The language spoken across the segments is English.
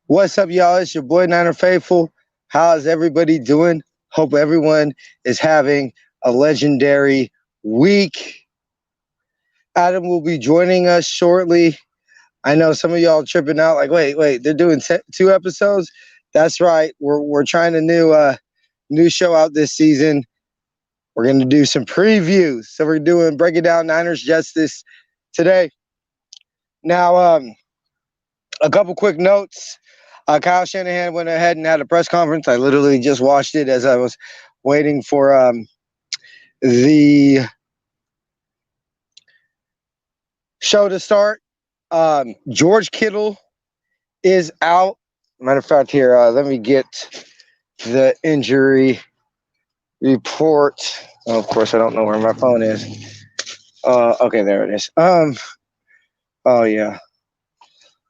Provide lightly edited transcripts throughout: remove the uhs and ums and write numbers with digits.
What's up, y'all? It's your boy Niner Faithful. How's everybody doing? Hope everyone is having a legendary week. Adam will be joining us shortly. I know some of y'all tripping out, like, wait, they're doing two episodes. That's right. We're trying a new show out this season. We're gonna do some previews. So we're doing breaking down Niners Justice today. Now, a couple quick notes. Kyle Shanahan went ahead and had a press conference. I literally just watched it as I was waiting for the show to start. George Kittle is out. Matter of fact, here, let me get the injury report. Oh, of course, I don't know where my phone is. Okay, there it is. Oh yeah,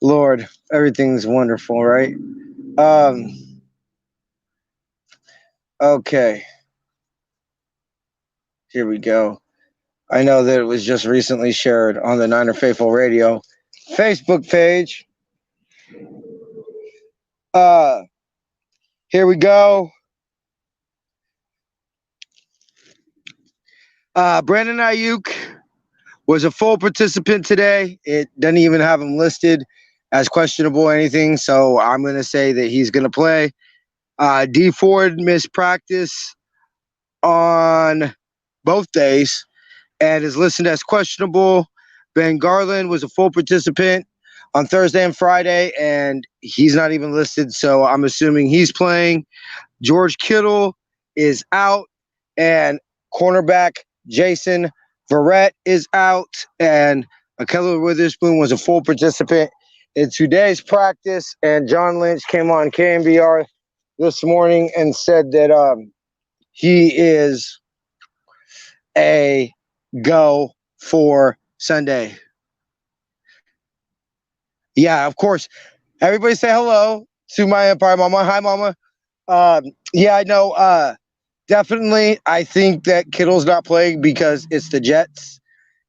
Lord, everything's wonderful, right? Okay, here we go. I know that it was just recently shared on the Niner Faithful Radio Facebook page. Uh, Here we go. Brandon Ayuk was a full participant today. It doesn't even have him listed as questionable or anything, so I'm going to say that he's going to play. D Ford missed practice on both days and is listed as questionable. Ben Garland was a full participant on Thursday and Friday, and he's not even listed, so I'm assuming he's playing. George Kittle is out, and cornerback Jason Verrett is out, and Ahkello Witherspoon was a full participant in today's practice, and John Lynch came on KMBR this morning and said that he is a go for Sunday. Yeah, of course. Everybody say hello to my Empire Mama. Hi, Mama. Yeah, I know. Definitely, I think that Kittle's not playing because it's the Jets,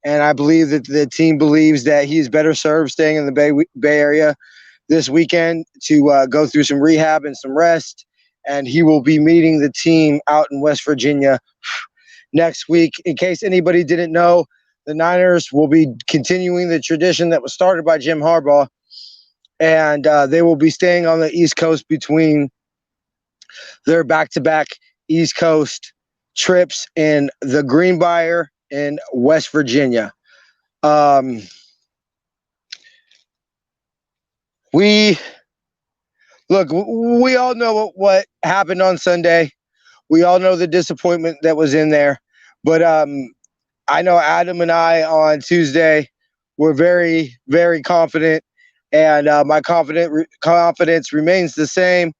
and I believe that the team believes that he's better served staying in the Bay Area this weekend to go through some rehab and some rest, and he will be meeting the team out in West Virginia next week. In case anybody didn't know, the Niners will be continuing the tradition that was started by Jim Harbaugh, and they will be staying on the East Coast between their back-to-back East Coast trips in the Greenbrier in West Virginia. We all know what happened on Sunday. We all know the disappointment that was in there. But I know Adam and I on Tuesday were very, very confident, and my confidence remains the same.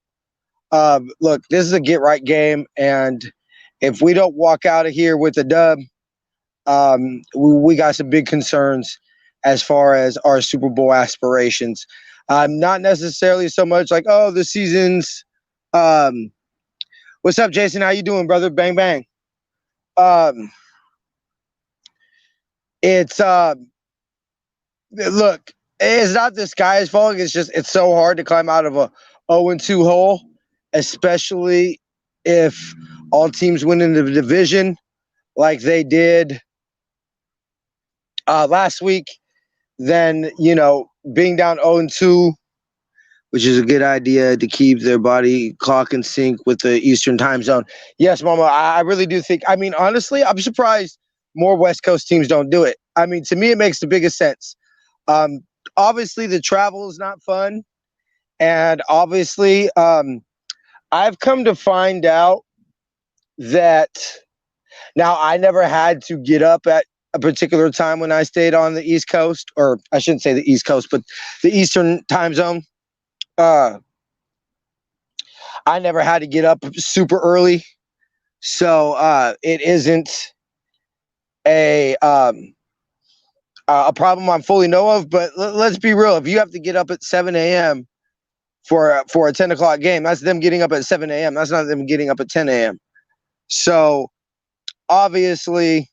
Look, this is a get-right game, and if we don't walk out of here with a dub, we got some big concerns as far as our Super Bowl aspirations. Not necessarily so much like, oh, the season's. What's up, Jason? How you doing, brother? Bang bang. It's look, it's not this guy's fault. It's just it's so hard to climb out of a 0-2 hole, especially if all teams win in the division like they did last week. Then, being down 0-2, which is a good idea to keep their body clock in sync with the Eastern time zone. Yes, Mama, I really do think. I mean, honestly, I'm surprised more West Coast teams don't do it. I mean, to me, it makes the biggest sense. Obviously, the travel is not fun. And obviously, I've come to find out that now I never had to get up at a particular time when I stayed on the East Coast, or I shouldn't say the East Coast, but the Eastern time zone. I never had to get up super early, so it isn't a problem I'm fully know of. But let's be real: if you have to get up at 7 a.m. for a 10 o'clock game, that's them getting up at 7 a.m. That's not them getting up at 10 a.m. So obviously,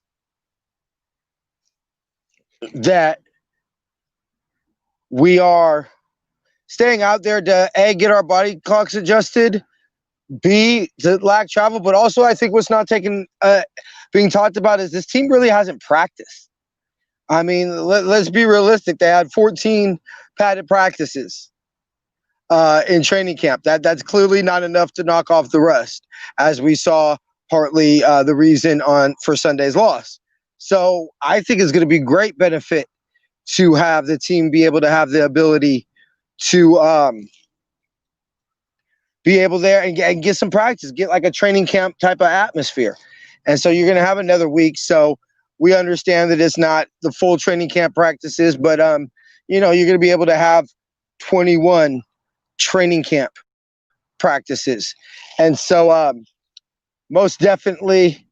that we are staying out there to A, get our body clocks adjusted, B, to lack travel, but also I think what's not being talked about is this team really hasn't practiced. I mean, let's be realistic. They had 14 padded practices in training camp. That's clearly not enough to knock off the rust, as we saw partly the reason for Sunday's loss. So I think it's going to be great benefit to have the team be able to have the ability to be able there and get some practice, get like a training camp type of atmosphere. And so you're going to have another week. So we understand that it's not the full training camp practices, but you're going to be able to have 21 training camp practices. And so most definitely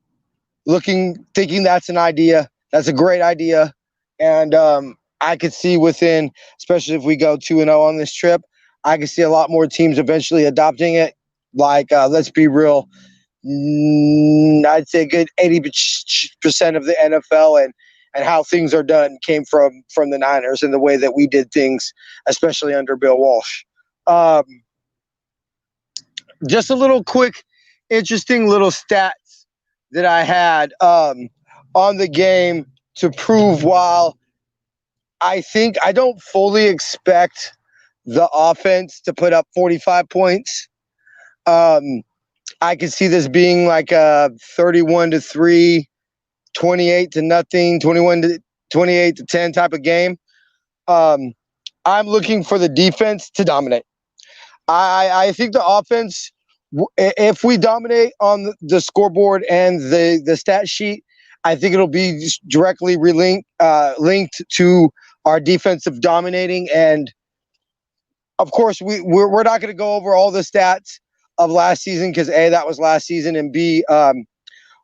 thinking that's an idea. That's a great idea. And I could see within, especially if we go 2-0 on this trip, I could see a lot more teams eventually adopting it. Like, let's be real, I'd say a good 80% of the NFL and how things are done came from the Niners and the way that we did things, especially under Bill Walsh. Just a little quick, interesting little stats that I had on the game to prove while I think I don't fully expect the offense to put up 45 points. I could see this being like a 31-3, 28-0, 28-10 type of game. I'm looking for the defense to dominate. I think the offense, if we dominate on the scoreboard and the stat sheet, I think it'll be directly linked to our defensive dominating. And of course, we're not going to go over all the stats of last season because A, that was last season, and B,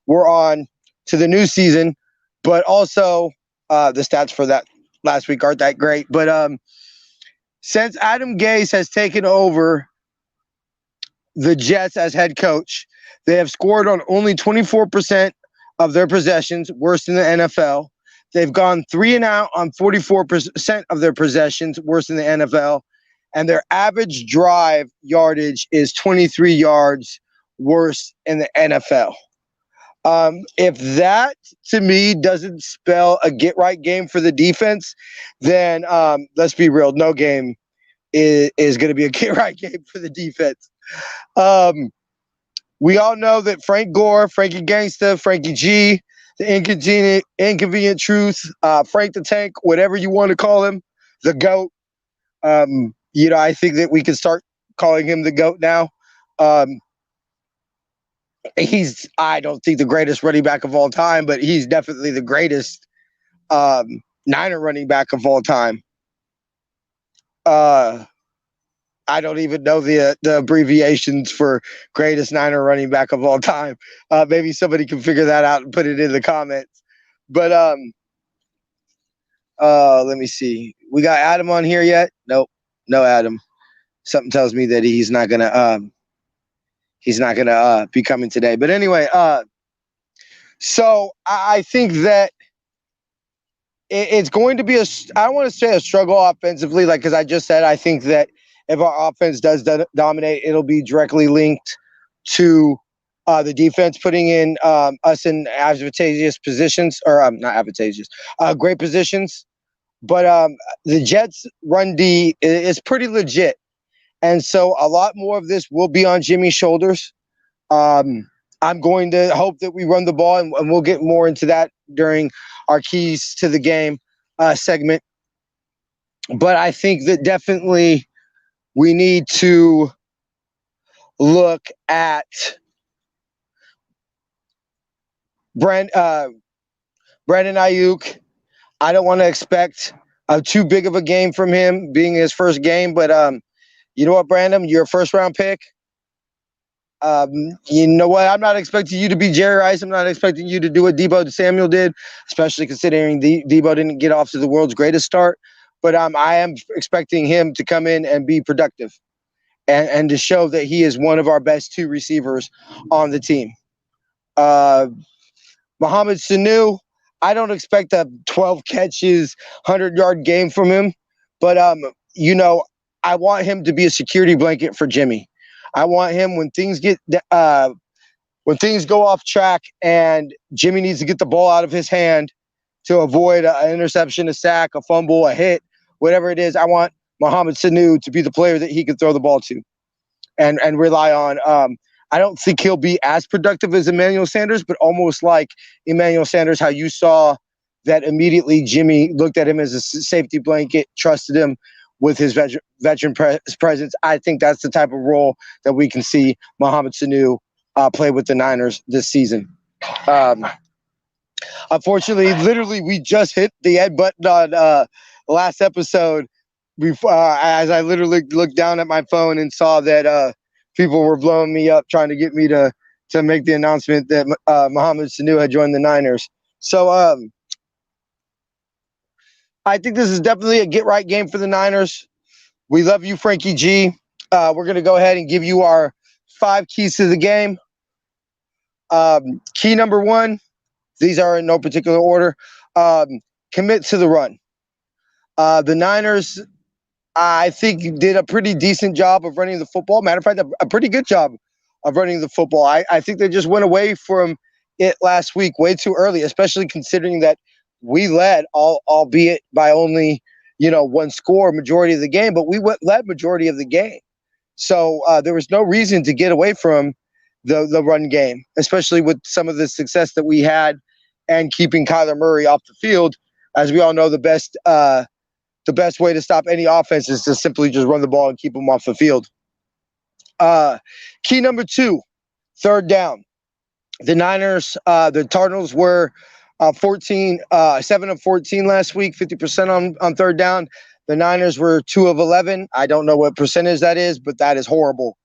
we're on to the new season. But also, the stats for that last week aren't that great. But since Adam Gase has taken over the Jets as head coach, they have scored on only 24% of their possessions, worse than the NFL. They've gone 3 and out on 44% of their possessions, worse than the NFL. And their average drive yardage is 23 yards, worse in the NFL. If that, to me, doesn't spell a get-right game for the defense, then let's be real, no game is going to be a get-right game for the defense. We all know that Frank Gore, Frankie Gangsta, Frankie G, the inconvenient truth, Frank the Tank, whatever you want to call him, the GOAT. I think that we can start calling him the GOAT now. He's, I don't think, the greatest running back of all time, but he's definitely the greatest Niner running back of all time. I don't even know the abbreviations for greatest Niner running back of all time. Maybe somebody can figure that out and put it in the comments. But let me see. We got Adam on here yet? Nope, no Adam. Something tells me that he's not gonna be coming today. But anyway, so I think that it's going to be I don't want to say a struggle offensively, like, because I just said I think that if our offense does dominate, it'll be directly linked to the defense putting in us in advantageous positions, or not advantageous, great positions. But the Jets' run D is pretty legit. And so a lot more of this will be on Jimmy's shoulders. I'm going to hope that we run the ball, and we'll get more into that during our keys to the game segment. But I think that definitely we need to look at Brandon Ayuk. I don't want to expect too big of a game from him being his first game, but you know what, Brandon? You're a first-round pick. You know what? I'm not expecting you to be Jerry Rice. I'm not expecting you to do what Deebo Samuel did, especially considering Deebo didn't get off to the world's greatest start. But I am expecting him to come in and be productive and to show that he is one of our best 2 receivers on the team. Mohamed Sanu, I don't expect a 12 catches, 100-yard game from him. But, I want him to be a security blanket for Jimmy. I want him when things go off track and Jimmy needs to get the ball out of his hand to avoid an interception, a sack, a fumble, a hit, whatever it is. I want Mohamed Sanu to be the player that he can throw the ball to and rely on. I don't think he'll be as productive as Emmanuel Sanders, but almost like Emmanuel Sanders, how you saw that immediately Jimmy looked at him as a safety blanket, trusted him with his veteran presence. I think that's the type of role that we can see Mohamed Sanu play with the Niners this season. Um, Unfortunately, literally, we just hit the end button on last episode. As I literally looked down at my phone and saw that people were blowing me up, trying to get me to make the announcement that Mohamed Sanu had joined the Niners. So I think this is definitely a get right game for the Niners. We love you, Frankie G. We're going to go ahead and give you our 5 keys to the game. Key number 1. These are in no particular order. Commit to the run. The Niners, I think, did a pretty decent job of running the football. Matter of fact, a pretty good job of running the football. I think they just went away from it last week way too early, especially considering that we led, albeit by only 1 score majority of the game, but we led majority of the game. So there was no reason to get away from the run game, especially with some of the success that we had and keeping Kyler Murray off the field. As we all know, the best way to stop any offense is to simply just run the ball and keep them off the field. Key number 2, third down. The Niners, the Cardinals were 7 of 14 last week, 50% on third down. The Niners were 2 of 11. I don't know what percentage that is, but that is horrible.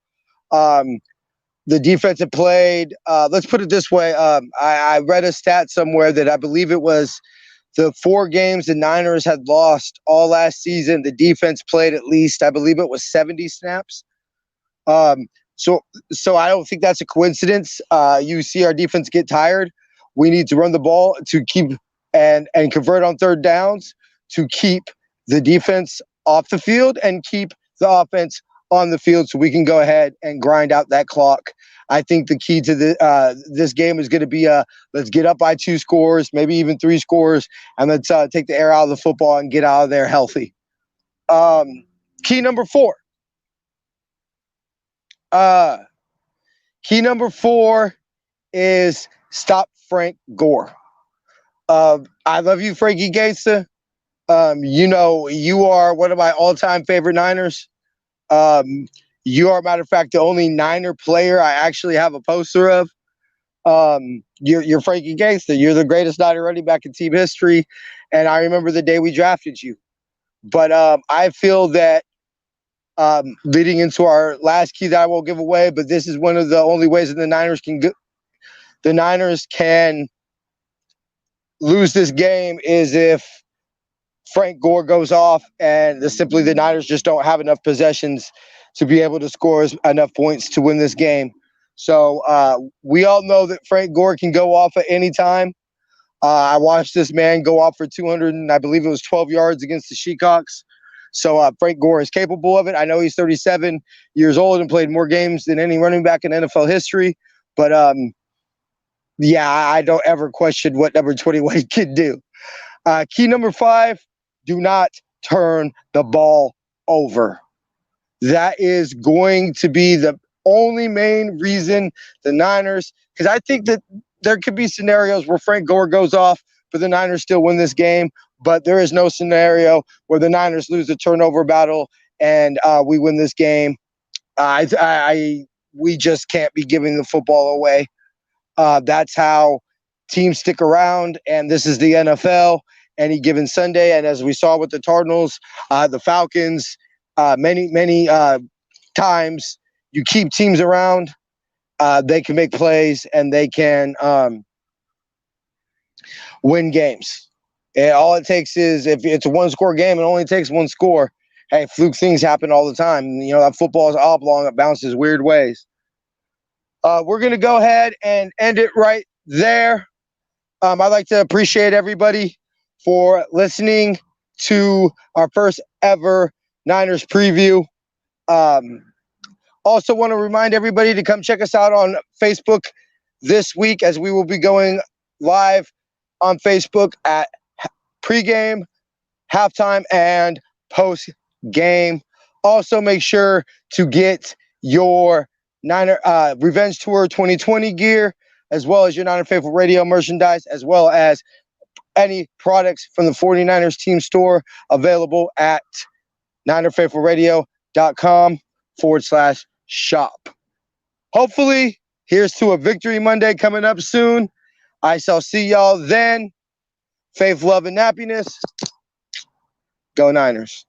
The defense had played, let's put it this way. I read a stat somewhere that I believe it was the 4 games the Niners had lost all last season. The defense played at least, I believe it was 70 snaps. So I don't think that's a coincidence. You see our defense get tired. We need to run the ball to keep and convert on third downs to keep the defense off the field and keep the offense on the field so we can go ahead and grind out that clock. I think the key to this game is going to be let's get up by 2 scores, maybe even 3 scores, and let's take the air out of the football and get out of there healthy. Key number 4. Key number 4 is stop Frank Gore. I love you, Frankie Gangsta. You are one of my all-time favorite Niners. You are, matter of fact, the only Niner player I actually have a poster of. You're Frankie Gangsta. You're the greatest Niner running back in team history, and I remember the day we drafted you. But I feel that leading into our last key that I won't give away, but this is one of the only ways that the Niners can lose this game is if Frank Gore goes off and the Niners just don't have enough possessions to be able to score enough points to win this game. So we all know that Frank Gore can go off at any time. I watched this man go off for 200, and I believe it was 12 yards against the Seahawks. So Frank Gore is capable of it. I know he's 37 years old and played more games than any running back in NFL history. But, I don't ever question what number 21 can do. Key number 5, do not turn the ball over. That is going to be the only main reason the Niners, because I think that there could be scenarios where Frank Gore goes off, but the Niners still win this game. But there is no scenario where the Niners lose the turnover battle and we win this game. We just can't be giving the football away. That's how teams stick around, and this is the NFL any given Sunday. And as we saw with the Cardinals, the Falcons, many times you keep teams around, they can make plays and they can win games. And all it takes is, if it's a 1-score game, it only takes 1 score. Hey, fluke things happen all the time. That football is oblong. It bounces weird ways. We're going to go ahead and end it right there. I'd like to appreciate everybody for listening to our first ever Niners preview. Also want to remind everybody to come check us out on Facebook this week, as we will be going live on Facebook at pregame, halftime, and post game. Also, make sure to get your Niner Revenge Tour 2020 gear, as well as your Niner Faithful Radio merchandise, as well as any products from the 49ers team store available at ninerfaithfulradio.com/shop. Hopefully, here's to a Victory Monday coming up soon. I shall see y'all then. Faith, love, and happiness. Go Niners.